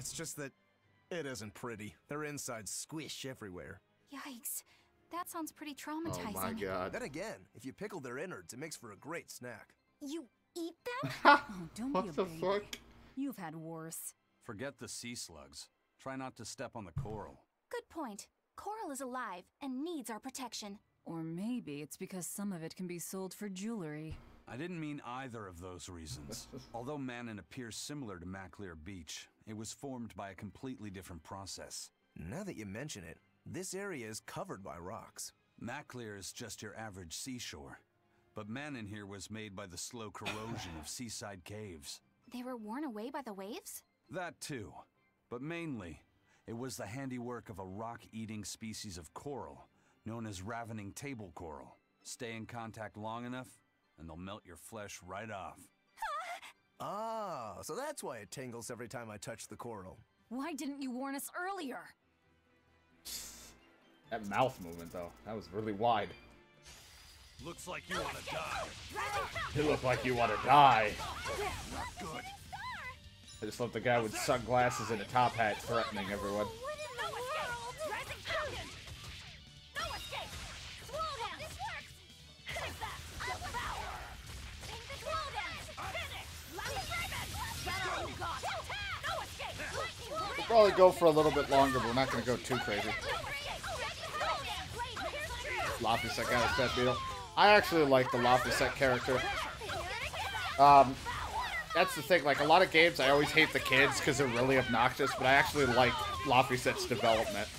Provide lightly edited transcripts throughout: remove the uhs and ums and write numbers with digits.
It's just that it isn't pretty. Their insides squish everywhere. Yikes. That sounds pretty Oh traumatizing. my god. Then again, if you pickle their innards, it makes for a great snack. You eat them? Oh, don't be a What the baby. fuck? You've had worse. Forget the sea slugs. Try not to step on the coral. Good point. Coral is alive and needs our protection. Or maybe it's because some of it can be sold for jewelry. I didn't mean either of those reasons. Although Manon appears similar to Maclear Beach, it was formed by a completely different process. Now that you mention it, this area is covered by rocks. Maclear is just your average seashore, but Manon here was made by the slow corrosion of seaside caves. They were worn away by the waves? That too, but mainly, it was the handiwork of a rock-eating species of coral, known as ravening table coral. Stay in contact long enough, and they'll melt your flesh right off. Ah, so that's why it tingles every time I touch the coral. Why didn't you warn us earlier? That mouth movement, though, that was really wide. Looks like you want to die. You look like you want to die. Not good. I just love the guy with sunglasses and a top hat threatening everyone. What in the world? Rising Falcon! No escape! Slow down! This works! Take that! Devour! Slow down! Finish! Lightning Raven! Oh god! No escape! We'll probably go for a little bit longer, but we're not going to go too crazy. Laphicet got his pet beetle. I actually like the Laphicet character. That's the thing, like, a lot of games, I always hate the kids because they're really obnoxious, but I actually like Laphicet's development.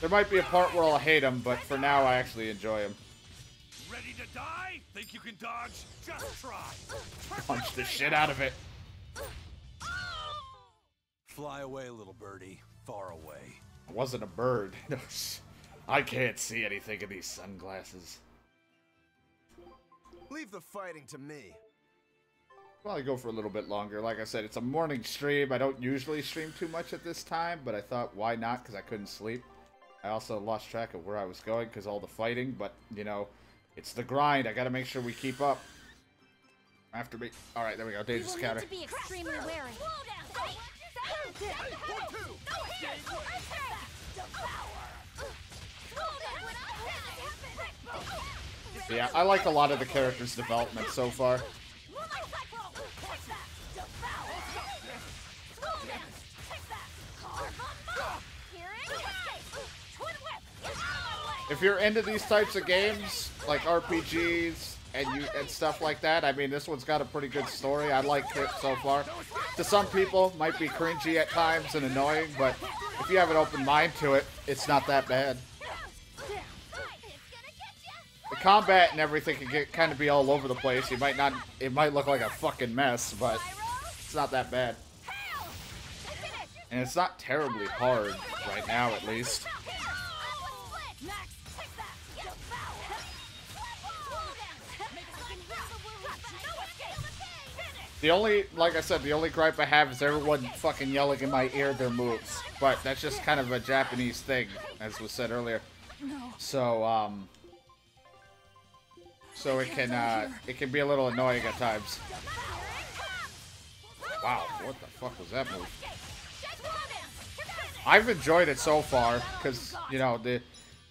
There might be a part where I'll hate him, but for now, I actually enjoy him. Ready to die? Think you can dodge? Just try. Punch the shit out of it. Fly away, little birdie. Far away. It wasn't a bird. I can't see anything in these sunglasses. Leave the fighting to me. Probably go for a little bit longer. Like I said, it's a morning stream. I don't usually stream too much at this time, but I thought, why not? Because I couldn't sleep. I also lost track of where I was going because all the fighting, but, you know, it's the grind. I gotta make sure we keep up. After me. Alright, there we go. Dangerous counter. To be extremely wary. Yeah, I like a lot of the characters' development so far. If you're into these types of games, like RPGs and stuff like that, I mean, this one's got a pretty good story. I like it so far. To some people, might be cringy at times and annoying, but if you have an open mind to it, it's not that bad. The combat and everything can kind of be all over the place. It might look like a fucking mess, but it's not that bad. And it's not terribly hard right now, at least. The only, like I said, the only gripe I have is everyone fucking yelling in my ear their moves. But that's just kind of a Japanese thing, as was said earlier. So, so it can be a little annoying at times. Wow, what the fuck was that move? I've enjoyed it so far, because, you know, the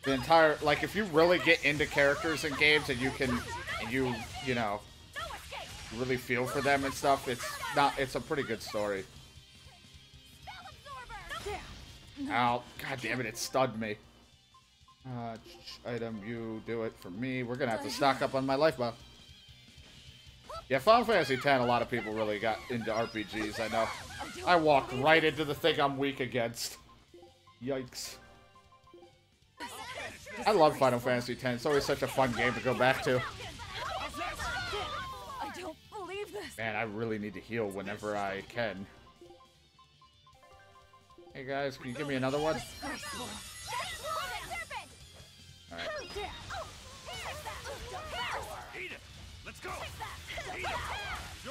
entire, like, if you really get into characters in games and you know, really feel for them and stuff, it's a pretty good story. Ow, god damn it, it stunned me. Item, you do it for me. We're gonna have to stock up on my life bar. Yeah, Final Fantasy X, a lot of people really got into RPGs, I know. I walked right into the thing I'm weak against. Yikes. I love Final Fantasy X. It's always such a fun game to go back to. I don't believe this. Man, I really need to heal whenever I can. Hey guys, can you give me another one? Alright.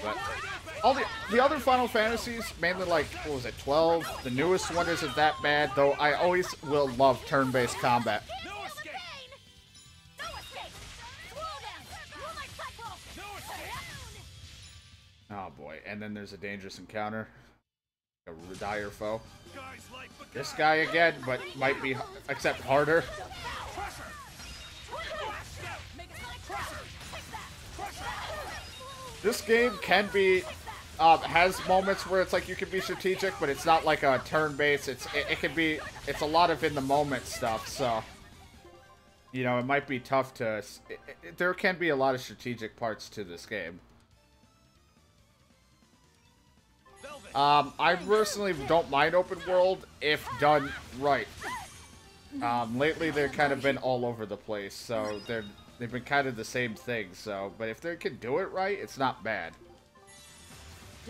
But all the other Final Fantasies, mainly like, what was it, 12? The newest one isn't that bad, though I always will love turn-based combat. Oh boy, and then there's a dangerous encounter. A dire foe. This guy again, but might be, except harder. This game can be, has moments where it's like you can be strategic, but it's not like a turn-based. It can be, it's a lot of in-the-moment stuff, so, you know, it might be tough to, there can be a lot of strategic parts to this game. I personally don't mind open world if done right. Lately they've kind of been all over the place, so they've been kind of the same thing, so, but if they can do it right, it's not bad.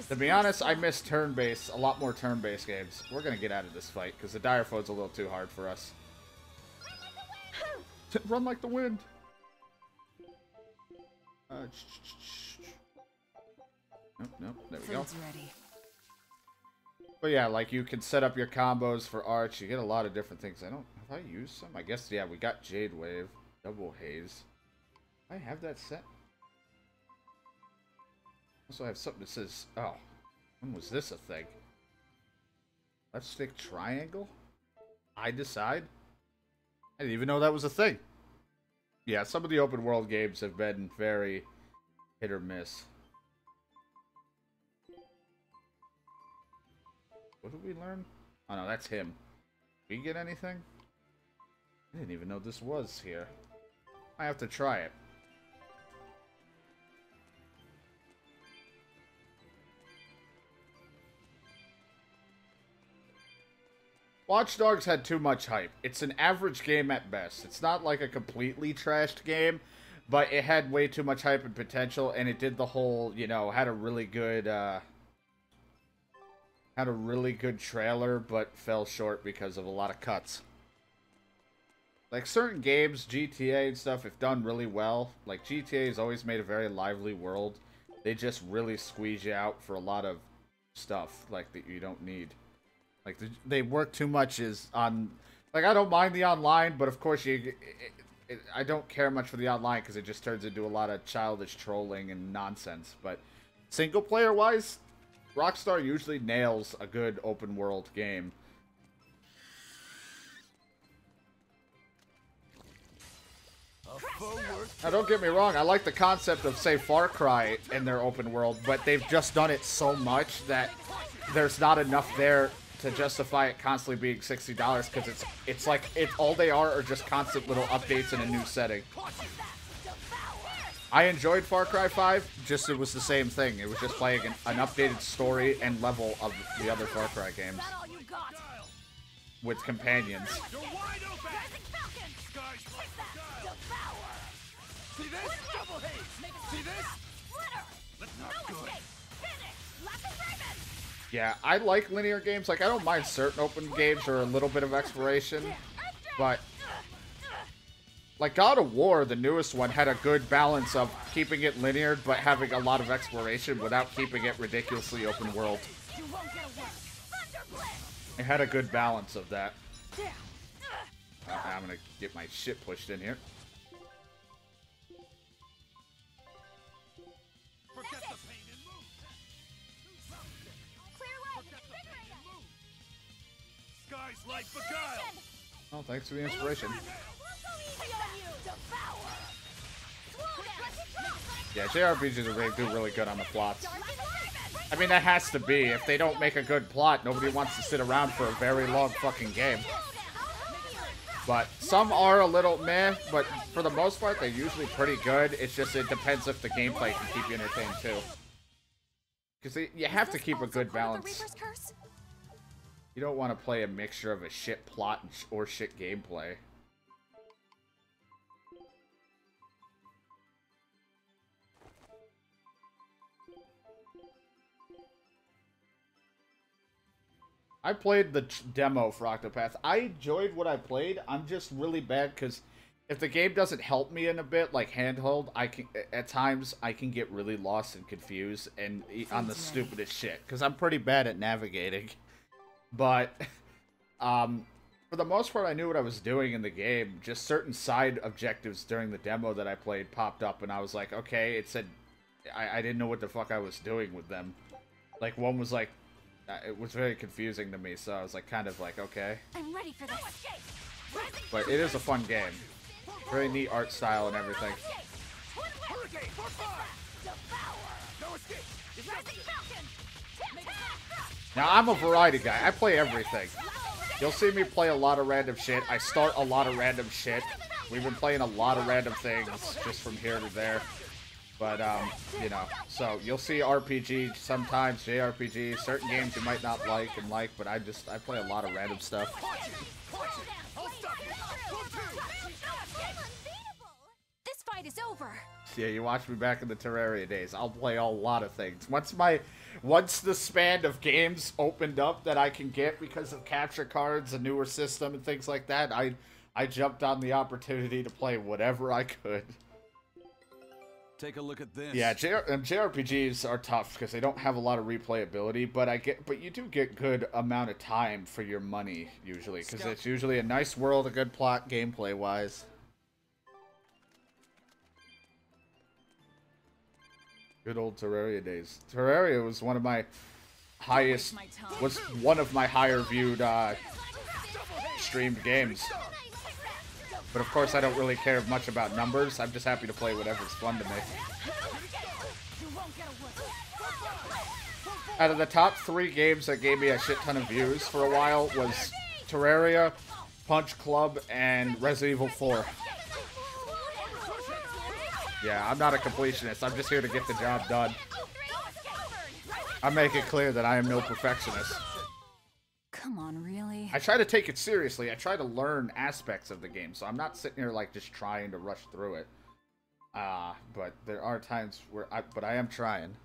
To be honest, I miss turn-based, a lot more turn-based games. We're gonna get out of this fight, because the dire foe's a little too hard for us. Run like the wind! Nope, there we go. Ready. But yeah, like, you can set up your combos for Arch. You get a lot of different things. Have I used some? I guess, yeah, we got Jade Wave. Double Haze. I have that set. Also, I have something that says, oh, when was this a thing? Left stick triangle? I decide? I didn't even know that was a thing. Yeah, some of the open world games have been very hit or miss. What did we learn? Oh no, that's him. Did we get anything? I didn't even know this was here. I have to try it. Watch Dogs had too much hype. It's an average game at best. It's not like a completely trashed game, but it had way too much hype and potential, and it did the whole, you know, had a really good trailer, but fell short because of a lot of cuts. Like, certain games, GTA and stuff, if done really well, like, GTA has always made a very lively world. They just really squeeze you out for a lot of stuff, like, that you don't need. Like, they work too much on... Like, I don't mind the online, but of course I don't care much for the online because it just turns into a lot of childish trolling and nonsense. But single-player-wise, Rockstar usually nails a good open-world game. Now, don't get me wrong, I like the concept of, say, Far Cry in their open world, but they've just done it so much that there's not enough there to justify it constantly being $60 because it's like all they are just constant little updates in a new setting. I enjoyed Far Cry 5, just it was the same thing. It was just playing an updated story and level of the other Far Cry games with companions. See this? Double haze! See this? Not good. Yeah, I like linear games. Like, I don't mind certain open games or a little bit of exploration, but like God of War, the newest one, had a good balance of keeping it linear but having a lot of exploration without keeping it ridiculously open world. It had a good balance of that. I'm gonna get my shit pushed in here. Oh, thanks for the inspiration. Yeah, JRPGs are do really good on the plots. I mean, that has to be. If they don't make a good plot, nobody wants to sit around for a very long fucking game. But some are a little meh, but for the most part, they're usually pretty good. It's just, it depends if the gameplay can keep you entertained, too. Because you have to keep a good balance. You don't want to play a mixture of a shit plot or shit gameplay. I played the demo for Octopath. I enjoyed what I played. I'm just really bad because if the game doesn't help me in a bit, like handheld, at times I can get really lost and confused and on the stupidest shit because I'm pretty bad at navigating. But for the most part, I knew what I was doing in the game. Just certain side objectives during the demo that I played popped up, and I was like, okay, it said I didn't know what the fuck I was doing with them. Like, one was like, it was very confusing to me, so I was like, kind of like, okay. I'm ready for this. But it is a fun game. Very neat art style and everything. Now, I'm a variety guy. I play everything. You'll see me play a lot of random shit. I start a lot of random shit. We've been playing a lot of random things just from here to there. But, you know, so you'll see RPG sometimes, JRPG, certain games you might not like, but I play a lot of random stuff. This fight is over. Yeah, you watched me back in the Terraria days. I'll play a lot of things. Once the span of games opened up that I can get because of capture cards, a newer system, and things like that, I jumped on the opportunity to play whatever I could. Take a look at this. Yeah, JRPGs are tough because they don't have a lot of replayability, but you do get good amount of time for your money usually, because it's usually a nice world, a good plot, gameplay wise. Good old Terraria days. Terraria was one of my higher viewed streamed games. But of course I don't really care much about numbers. I'm just happy to play whatever's fun to me. Out of the top 3 games that gave me a shit ton of views for a while was Terraria, Punch Club, and Resident Evil 4. Yeah, I'm not a completionist. I'm just here to get the job done. I make it clear that I am no perfectionist. Come on, really? I try to take it seriously. I try to learn aspects of the game, so I'm not sitting here like just trying to rush through it. But there are times where I am trying.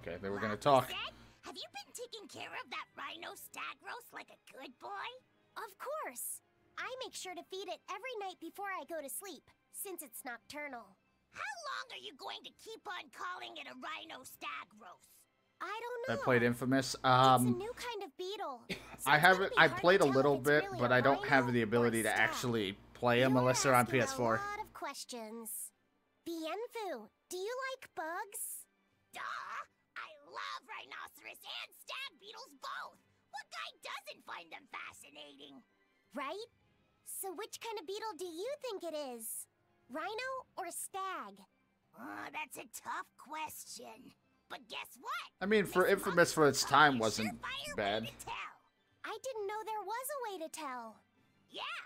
Okay, they were gonna talk. Have you been taking care of that rhino stag roast like a good boy? Of course. I make sure to feed it every night before I go to sleep, since it's nocturnal. How long are you going to keep on calling it a rhino stag roast? I don't know. I played Infamous. It's a new kind of beetle. So I played a little bit, but I don't have the ability to actually play them unless they're on PS4. A lot of questions. Bienfu, do you like bugs? Duh! I love rhinoceros and stag beetles both! What guy doesn't find them fascinating? Right? So which kind of beetle do you think it is? Rhino or stag? That's a tough question. But guess what? I mean, for Infamous for its time wasn't bad. I didn't know there was a way to tell. Yeah,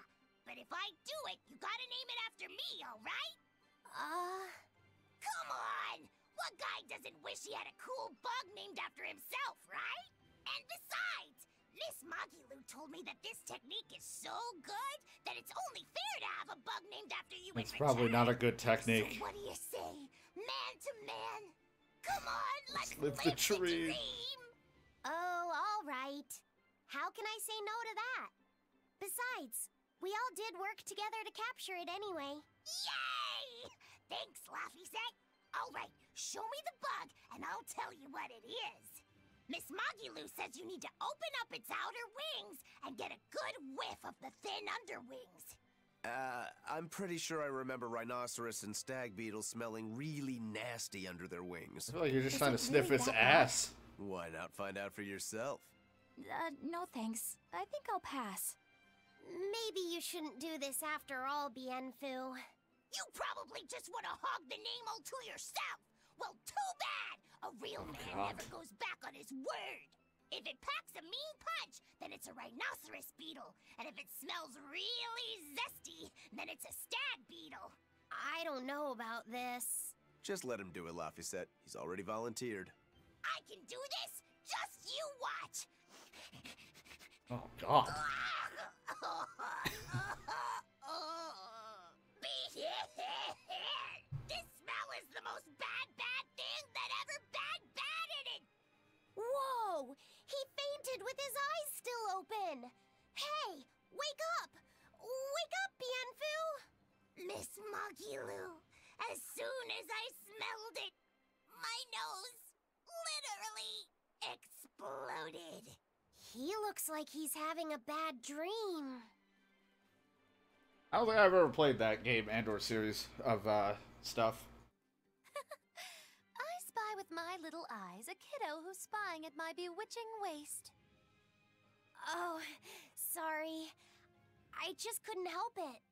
but if I do it, you gotta name it after me, alright? Come on! What guy doesn't wish he had a cool bug named after himself, right? And besides, Miss Magilu told me that this technique is so good that it's only fair to have a bug named after you. It's probably not a good technique. So what do you say? Man to man? Come on, let's live the dream. Oh, all right. How can I say no to that? Besides, we all did work together to capture it anyway. Yay! Thanks, Laffy Set. All right, show me the bug, and I'll tell you what it is. Miss Magilu says you need to open up its outer wings and get a good whiff of the thin underwings. I'm pretty sure I remember rhinoceros and stag beetles smelling really nasty under their wings. I feel like you're just trying to sniff its ass. Why not find out for yourself? No thanks. I think I'll pass. Maybe you shouldn't do this after all, Bienfu. You probably just want to hog the name all to yourself. Well, too bad. A real man never goes back on his word. If it packs a mean punch, then it's a rhinoceros beetle. And if it smells really zesty, then it's a stag beetle. I don't know about this. Just let him do it, Laffy-Set. He's already volunteered. I can do this? Just you watch. Oh, God. This smell is the most bad thing that ever batted it. Whoa! He fainted with his eyes still open. Hey, wake up! Wake up, Bienfu! Miss Magilu, as soon as I smelled it, my nose literally exploded. He looks like he's having a bad dream. I don't think I've ever played that game and/or series of stuff. I spy with my little eyes a kiddo who's spying at my bewitching waist. Oh, sorry. I just couldn't help it.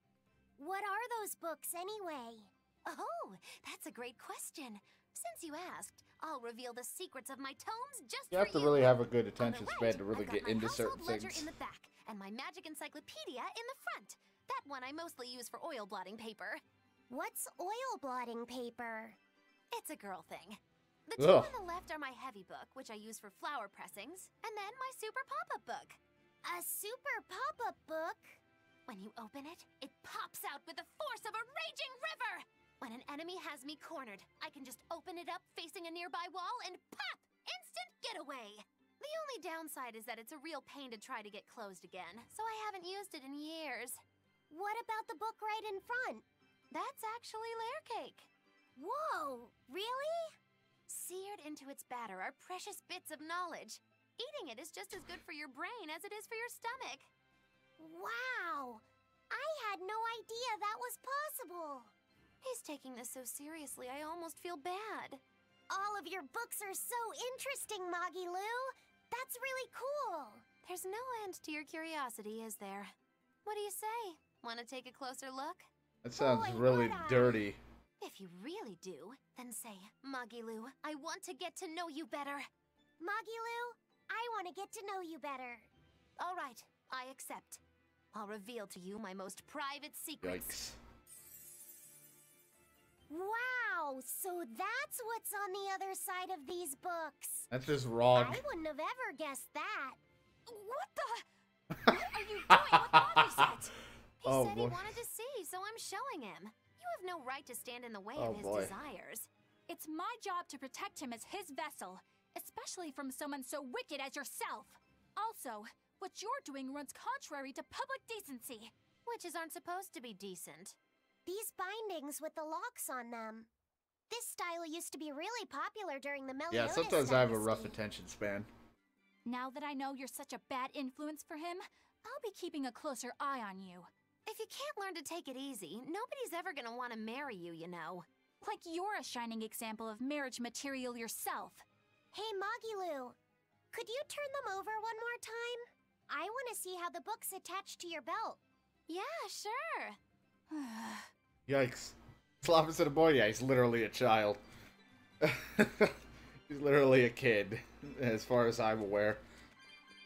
What are those books anyway? Oh, that's a great question. Since you asked, I'll reveal the secrets of my tomes just You for have to really have a good attention right, span to really I've get got my into household certain ledger things. in the back and my magic encyclopedia in the front. That one I mostly use for oil blotting paper. What's oil blotting paper? It's a girl thing. The two on the left are my heavy book, which I use for flower pressings, and then my super pop-up book. A super pop-up book? When you open it, it pops out with the force of a raging river! When an enemy has me cornered, I can just open it up facing a nearby wall and pop! Instant getaway! The only downside is that it's a real pain to try to get closed again, so I haven't used it in years. What about the book right in front? That's actually layer cake. Whoa, really? Seared into its batter are precious bits of knowledge. Eating it is just as good for your brain as it is for your stomach. Wow! I had no idea that was possible. He's taking this so seriously, I almost feel bad. All of your books are so interesting, Moggy Lou. That's really cool. There's no end to your curiosity, is there? What do you say? Want to take a closer look? That sounds Boy, really would I. dirty. If you really do, then say, Moggy Lou, I want to get to know you better. Moggy Lou, I want to get to know you better. All right, I accept. I'll reveal to you my most private secrets. Yikes. Wow, so that's what's on the other side of these books. That's just wrong. I wouldn't have ever guessed that. What the? What are you doing with Moggy's set? He Oh, said he boy. wanted to see, so I'm showing him. You have no right to stand in the way Oh, of his boy. desires. It's my job to protect him as his vessel, especially from someone so wicked as yourself. Also, what you're doing runs contrary to public decency. Witches aren't supposed to be decent. These bindings with the locks on them. This style used to be really popular during the Meliodas Yeah, sometimes I have a rough dynasty. attention span. Now that I know you're such a bad influence for him, I'll be keeping a closer eye on you. If you can't learn to take it easy, nobody's ever gonna want to marry you, you know. Like you're a shining example of marriage material yourself. Hey, Moggy Lou, could you turn them over one more time? I want to see how the book's attached to your belt. Yeah, sure. Yikes. It's the opposite of boy. Yeah, he's literally a child. He's literally a kid, as far as I'm aware.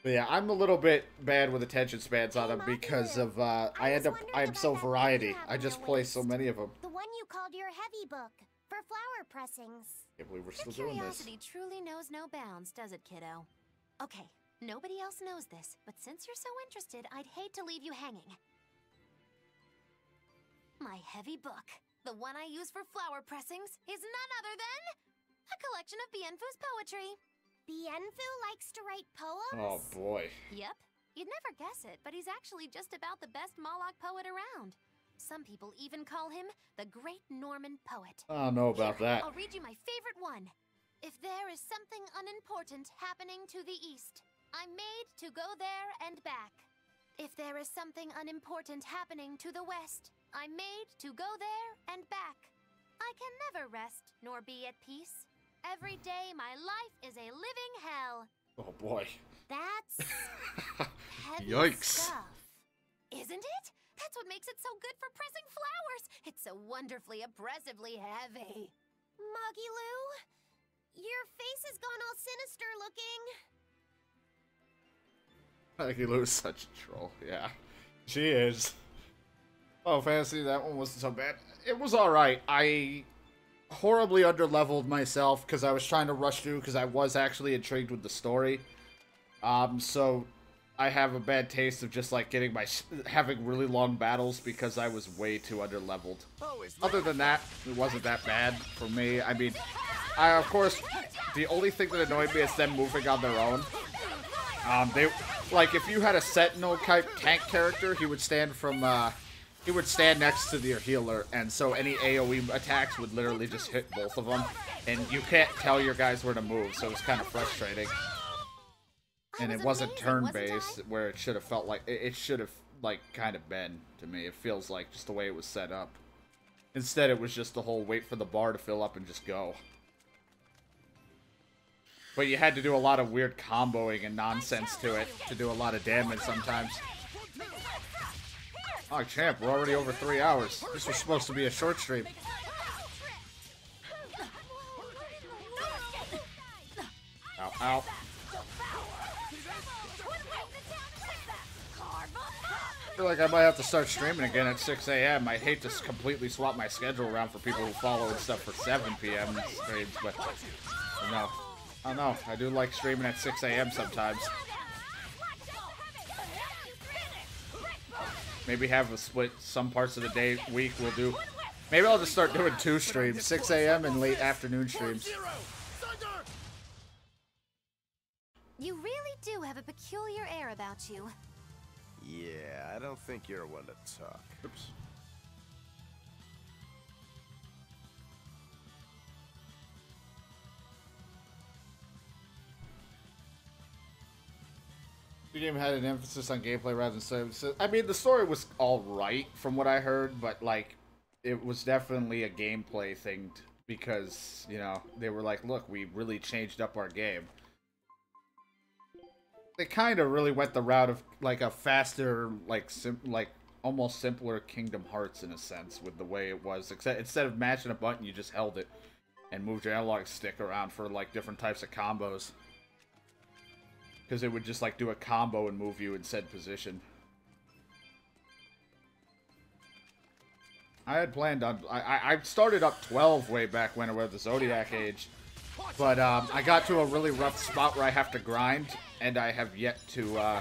But yeah, I'm a little bit bad with attention spans on him because of, I'm so variety. I just play so many of them. The one you called your heavy book, for flower pressings. Can't believe we're Your still doing this. curiosity truly knows no bounds, does it, kiddo? Okay, nobody else knows this, but since you're so interested, I'd hate to leave you hanging. My heavy book, the one I use for flower pressings, is none other than a collection of Bienfu's poetry. Bienfu likes to write poems? Oh boy. Yep. You'd never guess it, but he's actually just about the best Moloch poet around. Some people even call him the Great Norman Poet. I don't know about Here, that. I'll read you my favorite one. If there is something unimportant happening to the east, I'm made to go there and back. If there is something unimportant happening to the west, I'm made to go there and back. I can never rest nor be at peace. Every day my life is a living hell. Oh boy. That's heavy Yikes. stuff, isn't it? That's what makes it so good for pressing flowers. It's so wonderfully oppressively heavy. Moggy Lou, your face has gone all sinister looking. Maggie Lou's such a troll. Yeah, she is. Oh, Fantasy, that one wasn't so bad. It was alright. I horribly underleveled myself because I was trying to rush through because I was actually intrigued with the story. So I have a bad taste of just like having really long battles because I was way too underleveled. Other than that, it wasn't that bad for me. I mean, of course, the only thing that annoyed me is them moving on their own. Like if you had a Sentinel type tank character, he would stand from he would stand next to your healer, and so any AoE attacks would literally just hit both of them, and you can't tell your guys where to move, so it's kind of frustrating. And it wasn't turn-based, where it should have felt like it should have like kind of been to me. It feels like just the way it was set up. Instead, it was just the whole wait for the bar to fill up and just go. But you had to do a lot of weird comboing and nonsense to it to do a lot of damage sometimes. Oh, champ, we're already over 3 hours. This was supposed to be a short stream. Ow, ow. I feel like I might have to start streaming again at 6 a.m. I hate to completely swap my schedule around for people who follow and stuff for 7 p.m. streams, but no. I don't know. I do like streaming at 6 a.m. sometimes. Maybe have a split some parts of the day, week we'll do. Maybe I'll just start doing 2 streams, 6 a.m. and late afternoon streams. You really do have a peculiar air about you. Yeah, I don't think you're one to talk. Oops. The game had an emphasis on gameplay rather than services. I mean, the story was alright from what I heard, but, like, it was definitely a gameplay thing because, you know, they were like, look, we really changed up our game. They kind of really went the route of, like, a faster, like, almost simpler Kingdom Hearts in a sense with the way it was. Except instead of mashing a button, you just held it and moved your analog stick around for, like, different types of combos. Because it would just, like, do a combo and move you in said position. I had planned on... I started up 12 way back when I was the Zodiac Age. But I got to a really rough spot where I have to grind. And I have yet to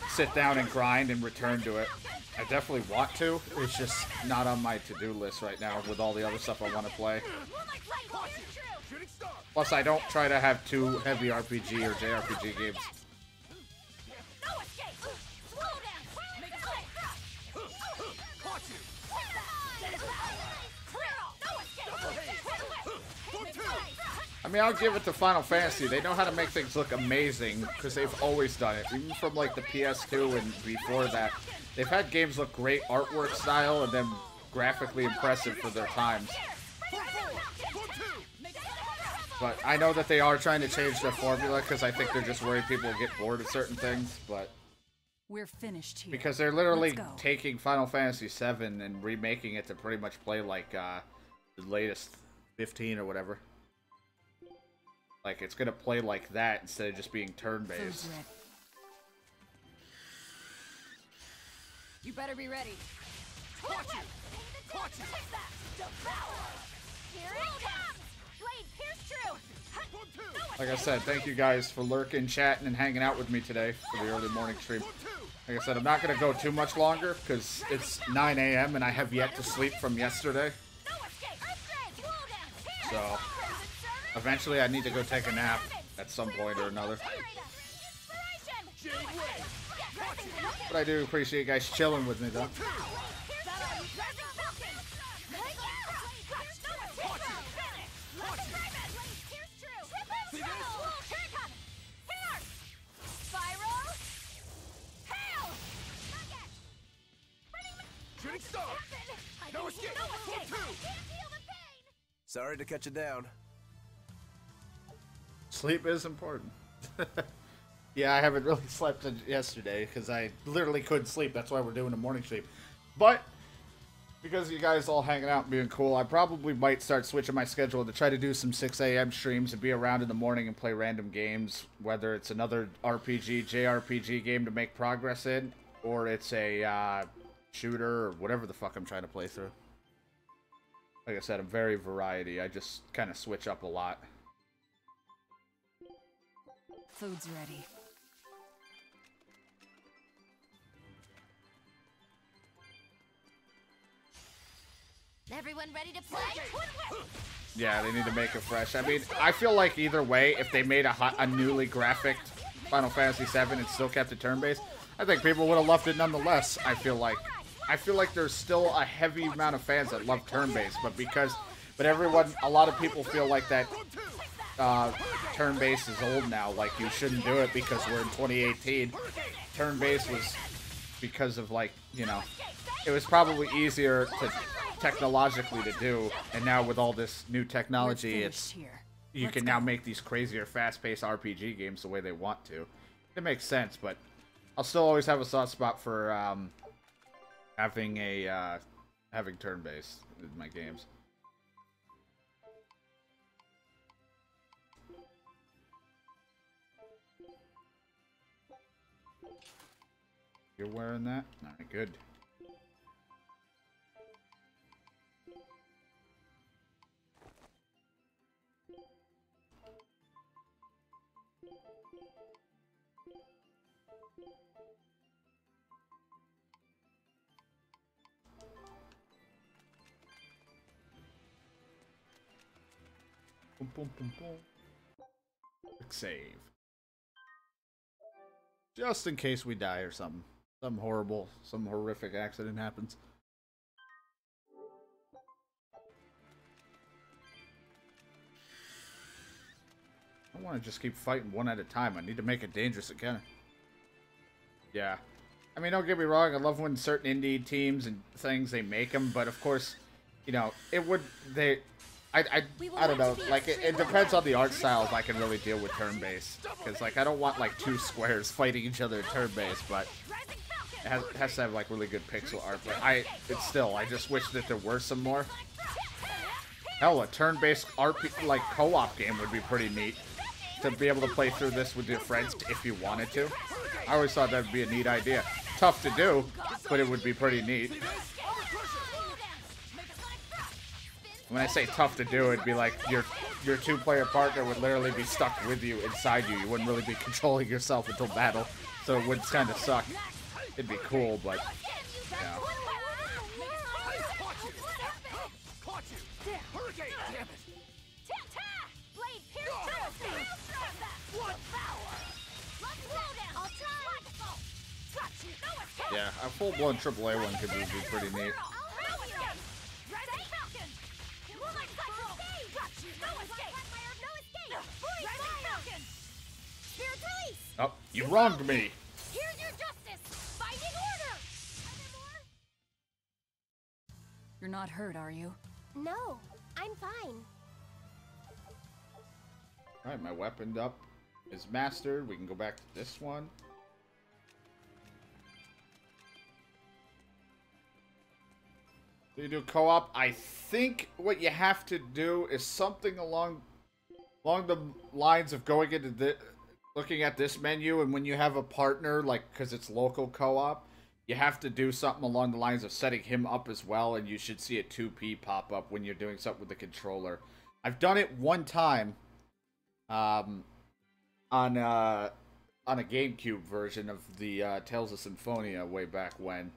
sit down and grind and return to it. I definitely want to. It's just not on my to-do list right now with all the other stuff I want to play. Plus, I don't try to have too heavy RPG or JRPG games. I mean, I'll give it to Final Fantasy. They know how to make things look amazing because they've always done it. Even from, like, the PS2 and before that. They've had games look great artwork style and then graphically impressive for their times. But I know that they are trying to change their formula because I think they're just worried people will get bored of certain things, but... We're finished here. Because they're literally taking Final Fantasy VII and remaking it to pretty much play like the latest 15 or whatever. Like, it's gonna play like that instead of just being turn-based. You better be ready. Here it comes! Blade, pierce through! Like I said, thank you guys for lurking, chatting, and hanging out with me today for the early morning stream. Like I said, I'm not gonna go too much longer because it's 9 a.m. and I have yet to sleep from yesterday. So... eventually, I need to go take a nap at some point or another. But I do appreciate you guys chilling with me, though. Sorry to cut you down. Sleep is important. Yeah, I haven't really slept yesterday because I literally couldn't sleep. That's why we're doing a morning stream. But because you guys all hanging out and being cool, I probably might start switching my schedule to try to do some 6 a.m. streams and be around in the morning and play random games, whether it's another RPG, JRPG game to make progress in, or it's a shooter or whatever the fuck I'm trying to play through. Like I said, I'm very variety. I just kind of switch up a lot. Food's ready. Everyone ready to play? Yeah, they need to make it fresh. I mean, I feel like either way, if they made a newly graphic Final Fantasy VII and still kept it turn-based, I think people would have loved it nonetheless, I feel like. I feel like there's still a heavy amount of fans that love turn-based, but a lot of people feel like that turn-based is old now. Like, you shouldn't do it because we're in 2018. Turn-based was because of, like, you know, it was probably easier to technologically to do, and now with all this new technology, you can now make these crazier, fast-paced RPG games the way they want to. It makes sense, but I'll still always have a soft spot for having turn-based in my games. You're wearing that? Alright, good. Boom, boom, boom, boom. Quick save. Just in case we die or something. Some horrific accident happens. I want to just keep fighting one at a time. I need to make it dangerous again. Yeah. I mean, don't get me wrong. I love when certain indie teams and things, they make them. But, of course, you know, I don't know. Like, it depends on the art style if I can really deal with turn-based. Because, like, I don't want, like, two squares fighting each other in turn-based, but it has to have, like, really good pixel art. But I just wish that there were some more. Hell, a turn-based like, co-op game would be pretty neat. To be able to play through this with your friends if you wanted to. I always thought that would be a neat idea. Tough to do, but it would be pretty neat. When I say tough to do, it'd be like your two-player partner would literally be stuck with you inside you. You wouldn't really be controlling yourself until battle, so it would kind of suck. It'd be cool, but yeah. Yeah, a full-blown AAA one could be pretty neat. Oh, you wronged me. Here's your justice. Fighting order. You're not hurt, are you? No, I'm fine. Alright, my weapon up is mastered. We can go back to this one. Do you do co-op? I think what you have to do is something along the lines of going into the looking at this menu, and when you have a partner, like, because it's local co-op, you have to do something along the lines of setting him up as well, and you should see a 2P pop up when you're doing something with the controller. I've done it one time on a GameCube version of the Tales of Symphonia way back when.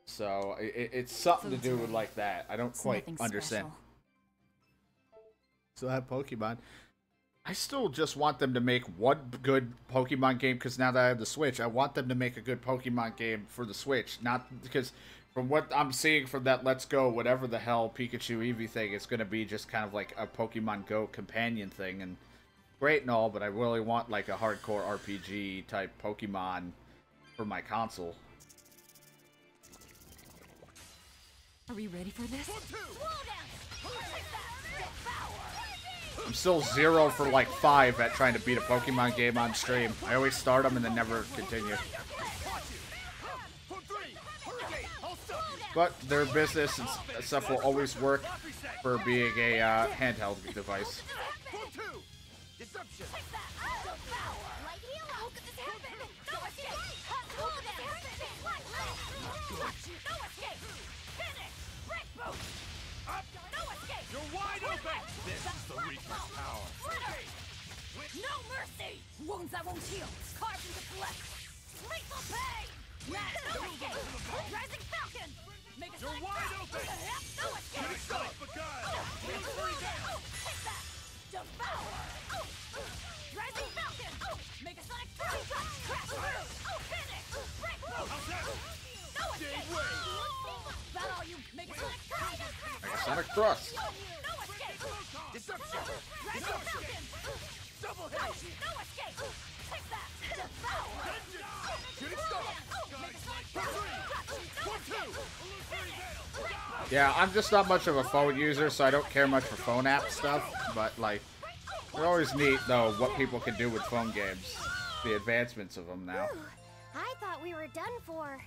So it's something to do with like that. I don't quite understand. So that Pokemon, I still just want them to make one good Pokemon game, because now that I have the Switch, I want them to make a good Pokemon game for the Switch. Not because from what I'm seeing from that Let's Go, whatever the hell Pikachu Eevee thing, it's going to be just kind of like a Pokemon Go companion thing, and great and all, but I really want like a hardcore RPG type Pokemon for my console. Are we ready for this? I'm still 0 for like 5 at trying to beat a Pokemon game on stream. I always start them and then never continue. But their business and stuff will always work for being a handheld device. You're wide open! This is the Reaper's power. No mercy! Wounds that won't heal. Carved into flesh. Lethal pain! Rising Falcon! You're wide open! No escape! Take that! Devour! Rising Falcon! Make a sonic crash through! Finish! Break! No escape! Sonic Thrust. Deception! Double hit! No escape! Take that! Devour! Shooting star! Yeah, I'm just not much of a phone user, so I don't care much for phone app stuff, but, like, they're always neat, though, what people can do with phone games. The advancements of them now. Ooh, I thought we were done for.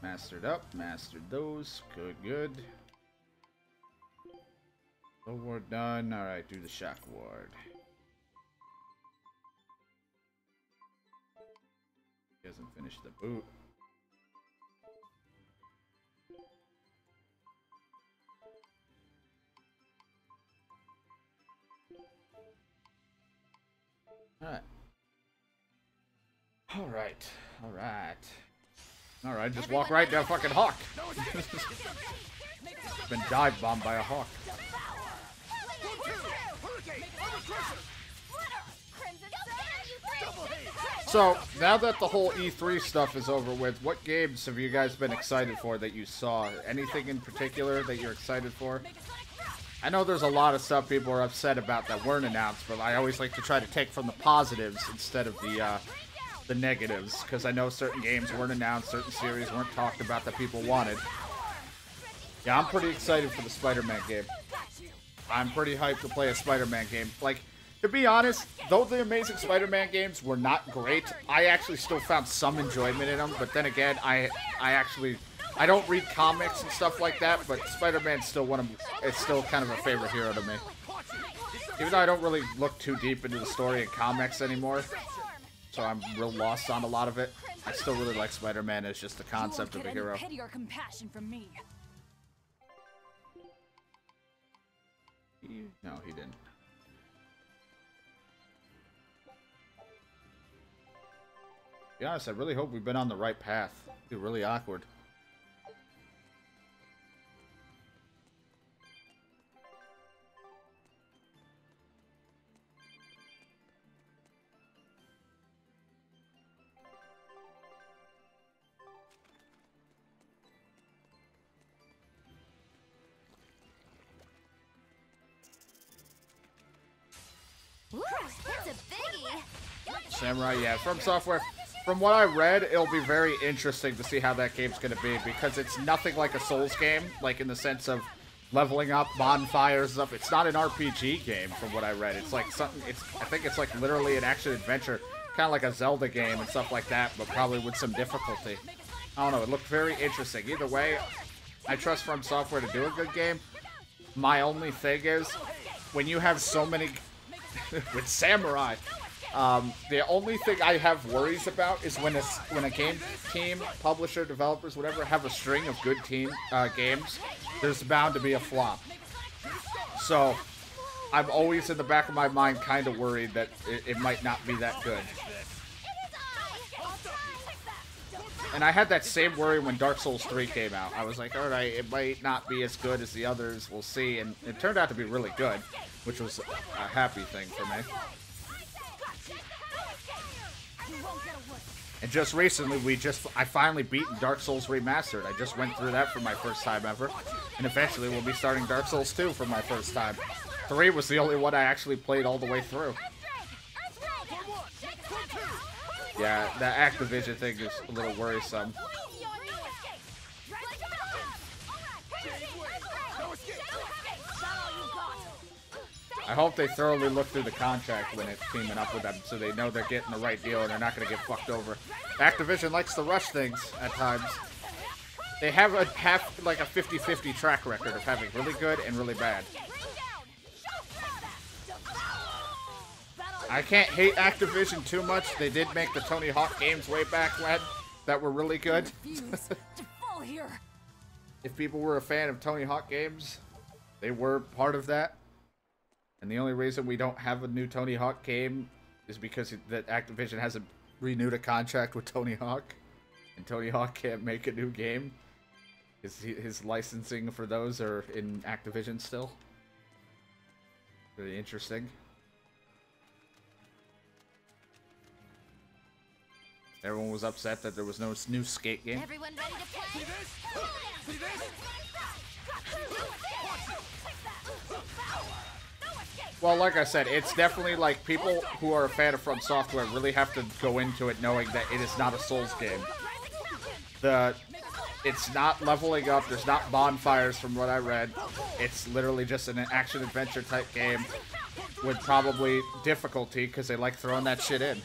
Mastered up, mastered those. Good, good. No ward done. Alright, do the shock ward. He hasn't finished the boot. Alright. Alright. Alright. Alright, just walk right down fucking Hawk. Been dive bombed by a Hawk. So, now that the whole E3 stuff is over with, what games have you guys been excited for that you saw? Anything in particular that you're excited for? I know there's a lot of stuff people are upset about that weren't announced, but I always like to try to take from the positives instead of the negatives, because I know certain games weren't announced, certain series weren't talked about that people wanted. Yeah, I'm pretty excited for the Spider-Man game. I'm pretty hyped to play a Spider-Man game. Like, to be honest, though the Amazing Spider-Man games were not great, I actually still found some enjoyment in them, but then again, I don't read comics and stuff like that, but Spider-Man's still it's still kind of a favorite hero to me. Even though I don't really look too deep into the story in comics anymore, so I'm real lost on a lot of it, I still really like Spider-Man as just the concept of a hero. Pity or compassion from me. No, he didn't. To be honest, I really hope we've been on the right path. It'd be really awkward. Ooh, that's a biggie. Samurai, yeah, From Software. From what I read, it'll be very interesting to see how that game's going to be, because it's nothing like a Souls game, like in the sense of leveling up, bonfires, and stuff. It's not an RPG game, from what I read. It's like something, I think it's like literally an action-adventure, kind of like a Zelda game and stuff like that, but probably with some difficulty. I don't know, it looked very interesting. Either way, I trust From Software to do a good game. My only thing is, when you have so many... with Samurai, the only thing I have worries about is when a game team, publisher, developers, whatever, have a string of good games, there's bound to be a flop. So, I'm always in the back of my mind kind of worried that it might not be that good. And I had that same worry when Dark Souls 3 came out. I was like, alright, it might not be as good as the others, we'll see. And it turned out to be really good, which was a happy thing for me. And just recently, I finally beaten Dark Souls Remastered. I just went through that for my first time ever. And eventually we'll be starting Dark Souls 2 for my first time. 3 was the only one I actually played all the way through. Yeah, that Activision thing is a little worrisome. I hope they thoroughly look through the contract when it's teaming up with them, so they know they're getting the right deal and they're not going to get fucked over. Activision likes to rush things at times. They have like a 50-50 track record of having really good and really bad. I can't hate Activision too much. They did make the Tony Hawk games way back when that were really good. If people were a fan of Tony Hawk games, they were part of that. And the only reason we don't have a new Tony Hawk game is because that Activision hasn't renewed a contract with Tony Hawk. And Tony Hawk can't make a new game. His licensing for those are in Activision still. Really interesting. Everyone was upset that there was no new skate game. Everyone ready to play? See this? See this? Well, like I said, it's definitely like people who are a fan of From Software really have to go into it knowing that it is not a Souls game. It's not leveling up, there's not bonfires from what I read. It's literally just an action-adventure type game with probably difficulty because they like throwing that shit in.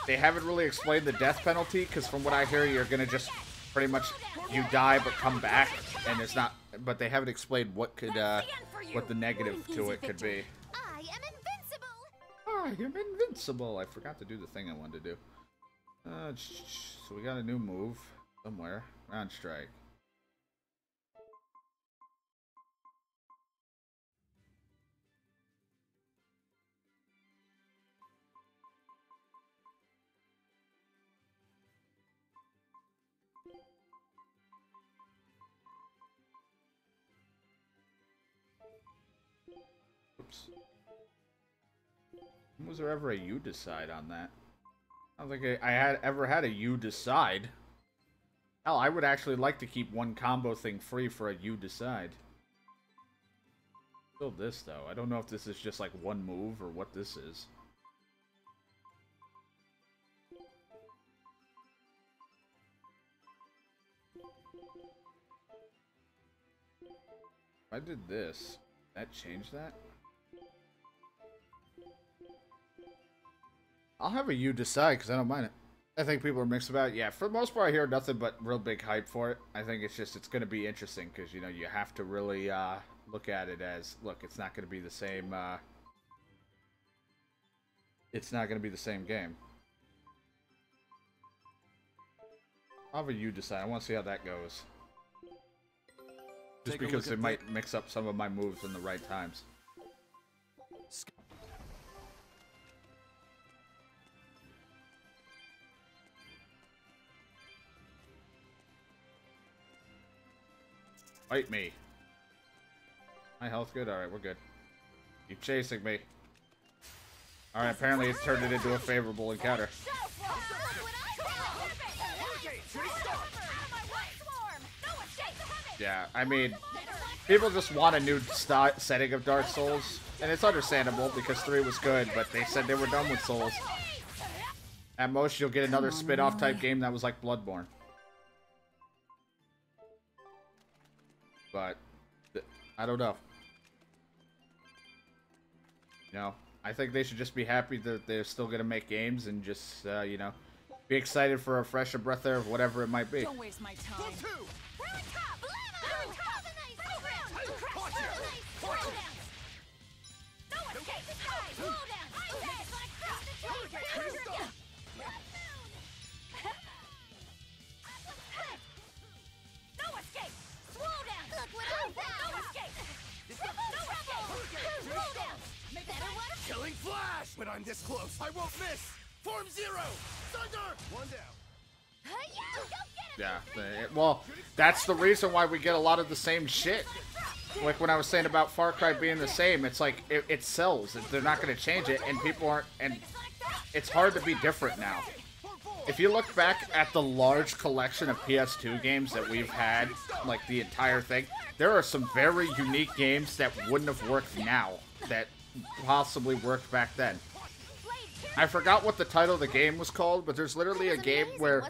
They haven't really explained the death penalty because from what I hear, you're gonna just pretty much, you die but come back, and it's not, but they haven't explained what could, what the negative to it could be. I am invincible. I am invincible. I forgot to do the thing I wanted to do. So we got a new move somewhere. Round strike. Oops. Was there ever a you decide on that? I don't think I had ever had a you decide. Hell, I would actually like to keep one combo thing free for a you decide. Still this though. I don't know if this is just like one move or what this is. If I did this, that change that? I'll have a you decide because I don't mind it. I think people are mixed about it. Yeah, for the most part, I hear nothing but real big hype for it. I think it's just, it's going to be interesting because, you know, you have to really look at it as, look, it's not going to be the same, it's not going to be the same game. I'll have a you decide. I want to see how that goes. Just because it might mix up some of my moves in the right times. Fight me. My health good? Alright, we're good. Keep chasing me. Alright, apparently it's turned it into a favorable encounter. Yeah, I mean, people just want a new setting of Dark Souls, and it's understandable because 3 was good, but they said they were done with Souls. At most, you'll get another spin-off type game that was like Bloodborne. But, I don't know. You know, I think they should just be happy that they're still going to make games and just, you know, be excited for a fresher breath there of whatever it might be. Don't waste my time. Killing flash! When I'm this close, I won't miss! Form 0! Thunder! One down. Yeah, well, that's the reason why we get a lot of the same shit. Like when I was saying about Far Cry being the same, it's like, it sells. They're not going to change it, and people aren't, and it's hard to be different now. If you look back at the large collection of PS2 games that we've had, like the entire thing, there are some very unique games that wouldn't have worked now, that possibly worked back then. I forgot what the title of the game was called, but there's literally a game where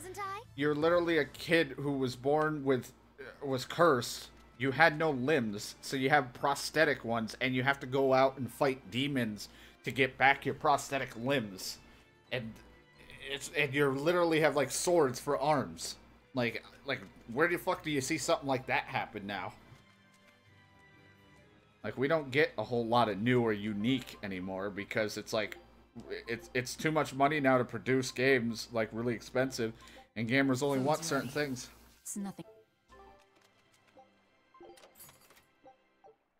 you're literally a kid who was born with, was cursed. You had no limbs, so you have prosthetic ones, and you have to go out and fight demons to get back your prosthetic limbs. And you literally have like swords for arms. Like where the fuck do you see something like that happen now? Like, we don't get a whole lot of new or unique anymore because it's like, it's too much money now to produce games, like, really expensive, and gamers only want certain things. It's nothing.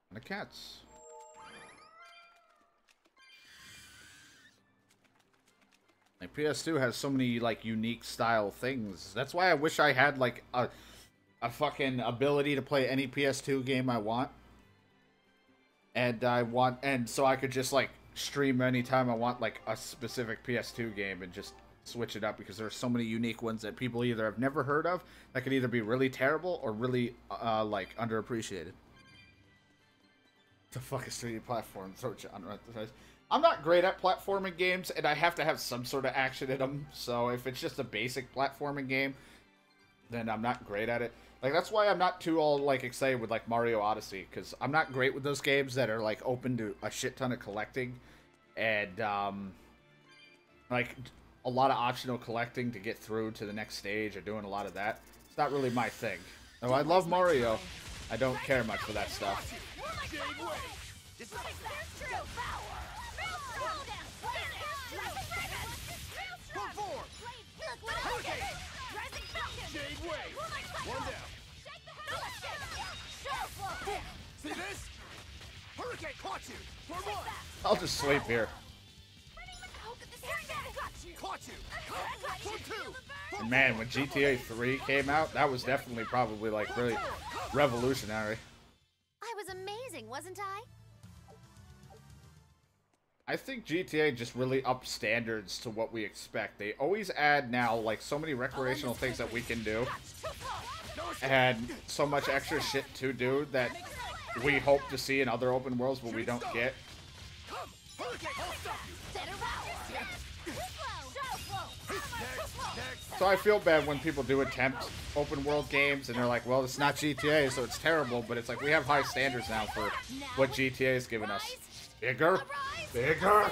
And the cats. Like, PS2 has so many, like, unique style things. That's why I wish I had, like, a fucking ability to play any PS2 game I want. And so I could just, like, stream anytime I want, like, a specific PS2 game and just switch it up because there are so many unique ones that people either have never heard of that could either be really terrible or really like underappreciated. The fuck is 3D platform throw genre? I'm not great at platforming games, and I have to have some sort of action in them. So if it's just a basic platforming game, then I'm not great at it. Like, that's why I'm not too all like excited with like Mario Odyssey, because I'm not great with those games that are like open to a shit ton of collecting, and like a lot of optional collecting to get through to the next stage or doing a lot of that. It's not really my thing. Though I love Mario, I don't care much for that stuff. One down. See this? Hurricane caught you. For one. I'll just sleep here. Caught you. For two. And man, when GTA 3 came out, that was definitely probably like really revolutionary. I was amazing, wasn't I? I think GTA just really upped standards to what we expect. They always add now like so many recreational things that we can do, and so much extra shit to do that we hope to see in other open worlds but we don't get. So I feel bad when people do attempt open world games and they're like, well, it's not GTA, so it's terrible, but it's like we have high standards now for what GTA has given us. Bigger, bigger.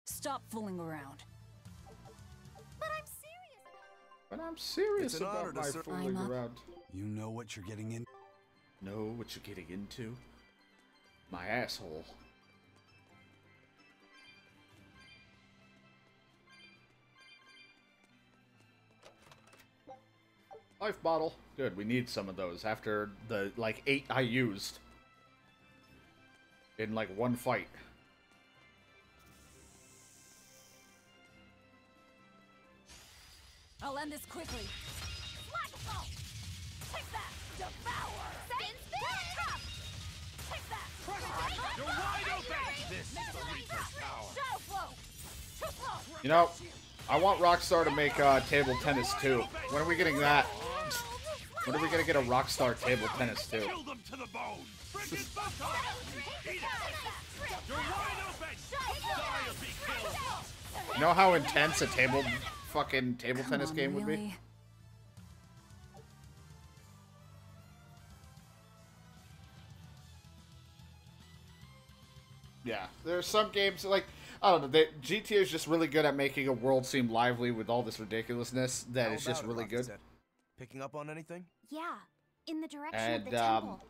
Stop fooling around. But I'm serious. But I'm serious It's an honor about to my serve. fooling I'm up. around. You know what you're getting in? Know what you're getting into? My asshole. Life bottle. Good, we need some of those after the, like, 8 I used. In, like, one fight. I'll end this quickly. Take that! Devour! Spin, spin! Take that! You're wide open. This is the Reaper's power. Shadow flow! Too slow! You know, I want Rockstar to make table tennis too. When are we getting that? When are we gonna get a Rockstar table tennis too? Kill them to the bone. Bring it both on. Eat it. You're wide open. Die or be killed. You know how intense a fucking table Come tennis on, game would be? really? Yeah, there's some games like I don't know. GTA is just really good at making a world seem lively with all this ridiculousness. That is just really good. Picking up on anything? Yeah, in the direction And of the temple.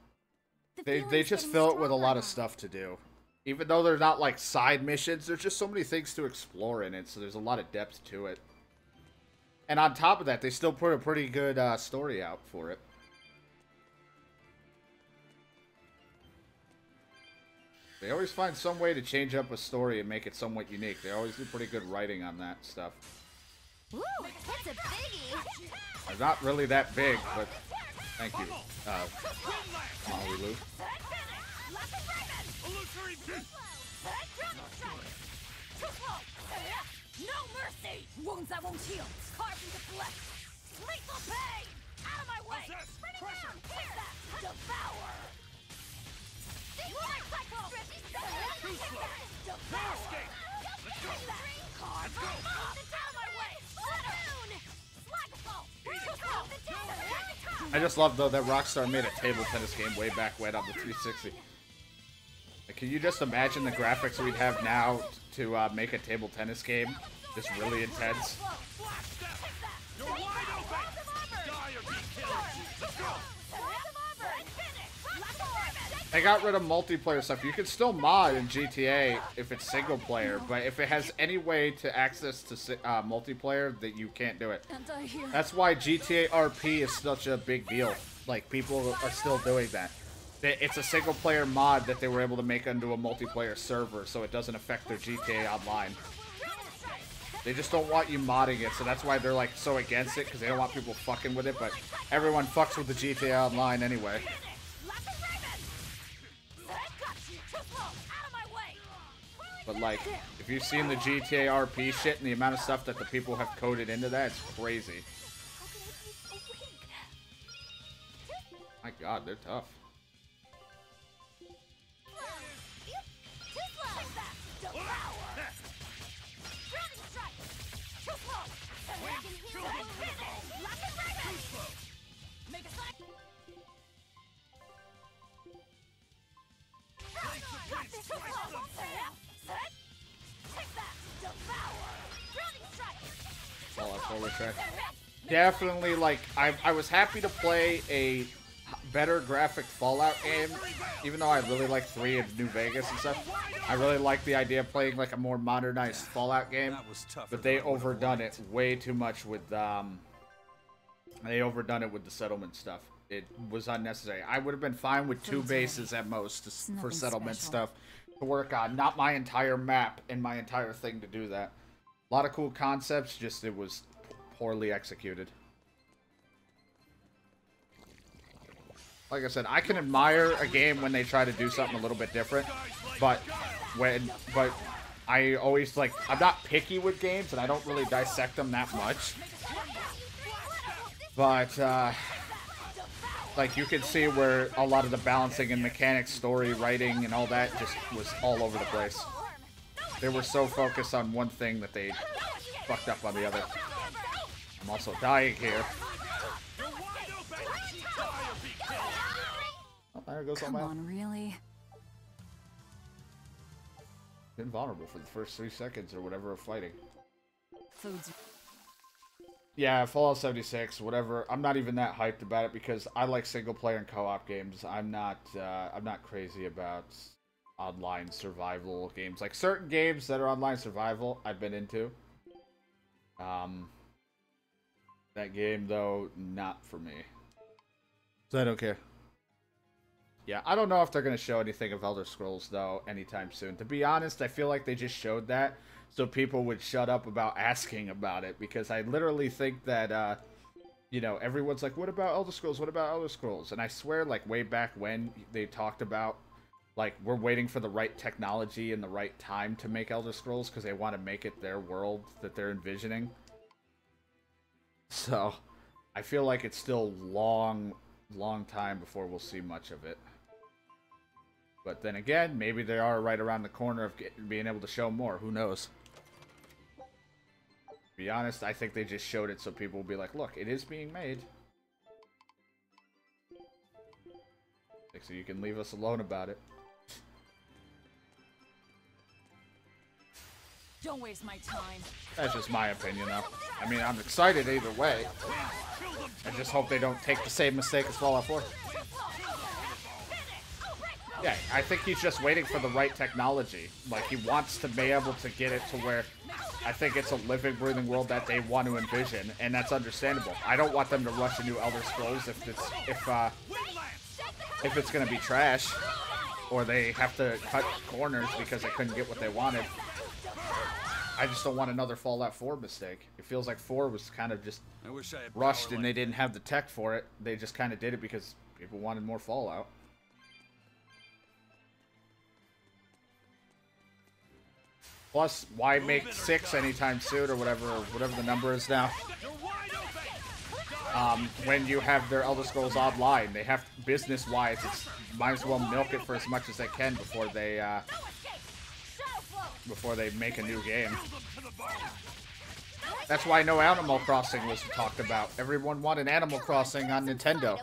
The they feeling's just getting fill it with a stronger lot of now. stuff to do. Even though they're not like side missions, there's just so many things to explore in it. So there's a lot of depth to it. And on top of that, they still put a pretty good story out for it. They always find some way to change up a story and make it somewhat unique. They always do pretty good writing on that stuff. Woo, it's a biggie! They're not really that big, but thank you, Molly Lou. No mercy! Wounds that won't heal! Carved into flesh! Lethal pain! Out of my way! Spread it down! Take that! Devour! Too slow. No escape. Let's go. Let's go. Out of my way! I just love though that Rockstar made a table tennis game way back when on the 360. Like, can you just imagine the graphics we'd have now to make a table tennis game just really intense? You're wide open. Die or be killed. Let's go. They got rid of multiplayer stuff. You can still mod in GTA if it's single player, but if it has any way to access to multiplayer, that you can't do it. Anti-hero. That's why GTA RP is such a big deal. Like, people are still doing that. It's a single player mod that they were able to make into a multiplayer server, so it doesn't affect their GTA Online. They just don't want you modding it, so that's why they're like so against it, because they don't want people fucking with it, but everyone fucks with the GTA Online anyway. But like, if you've seen the GTA RP shit and the amount of stuff that the people have coded into that, it's crazy. My god, they're tough. Definitely, like, I was happy to play a better graphic Fallout game, even though I really like 3 and New Vegas and stuff. I really like the idea of playing like a more modernized Fallout game, but they overdone it way too much with the settlement stuff. It was unnecessary. I would have been fine with 2 bases at most for settlement stuff to work on, not my entire map and my entire thing to do that. A lot of cool concepts, just it was poorly executed. Like I said, I can admire a game when they try to do something a little bit different, but I always, like, I'm not picky with games, and I don't really dissect them that much. But, like, you can see where a lot of the balancing and mechanics, story, writing, and all that just was all over the place. They were so focused on one thing that they fucked up on the other. I'm also dying here. Oh, there goes Come on, really? Been vulnerable for the first 3 seconds or whatever of fighting. Food's... Yeah, Fallout 76, whatever. I'm not even that hyped about it because I like single player and co-op games. I'm not crazy about online survival games. Like certain games that are online survival, I've been into. That game though, not for me. So I don't care. Yeah, I don't know if they're going to show anything of Elder Scrolls, though, anytime soon. To be honest, I feel like they just showed that so people would shut up about asking about it, because I literally think that, you know, everyone's like, what about Elder Scrolls? What about Elder Scrolls? And I swear, like, way back when, they talked about, like, we're waiting for the right technology and the right time to make Elder Scrolls, because they want to make it their world that they're envisioning. So, I feel like it's still long time before we'll see much of it. But then again, maybe they are right around the corner of being able to show more. Who knows? To be honest, I think they just showed it so people will be like, look, it is being made. So you can leave us alone about it. Don't waste my time. That's just my opinion, though. I mean, I'm excited either way. I just hope they don't take the same mistake as Fallout 4. Yeah, I think he's just waiting for the right technology. Like, he wants to be able to get it to where I think it's a living, breathing world that they want to envision, and that's understandable. I don't want them to rush a new Elder Scrolls if it's going to be trash, or they have to cut corners because they couldn't get what they wanted. I just don't want another Fallout 4 mistake. It feels like 4 was kind of just rushed and they didn't have the tech for it. They just kind of did it because people wanted more Fallout. Plus, why make 6 anytime soon or whatever the number is now? When you have their Elder Scrolls Online, they have business-wise, might as well milk it for as much as they can before they make a new game. That's why no Animal Crossing was talked about. Everyone wanted Animal Crossing on Nintendo.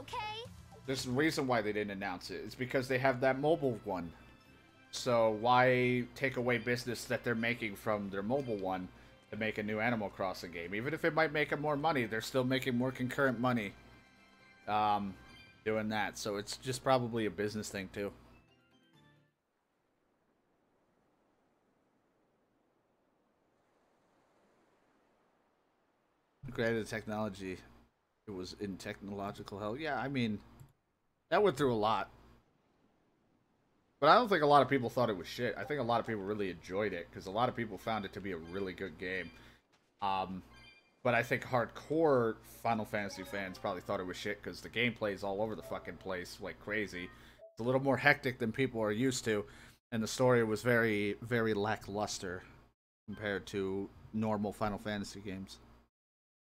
There's a reason why they didn't announce it. It's because they have that mobile one. So why take away business that they're making from their mobile one to make a new Animal Crossing game? Even if it might make them more money, they're still making more concurrent money doing that. So it's just probably a business thing too. Created technology. It was in technological hell. Yeah, I mean, that went through a lot. But I don't think a lot of people thought it was shit. I think a lot of people really enjoyed it, because a lot of people found it to be a really good game. But I think hardcore Final Fantasy fans probably thought it was shit, because the gameplay is all over the fucking place like crazy. It's a little more hectic than people are used to. And the story was very, very lackluster compared to normal Final Fantasy games.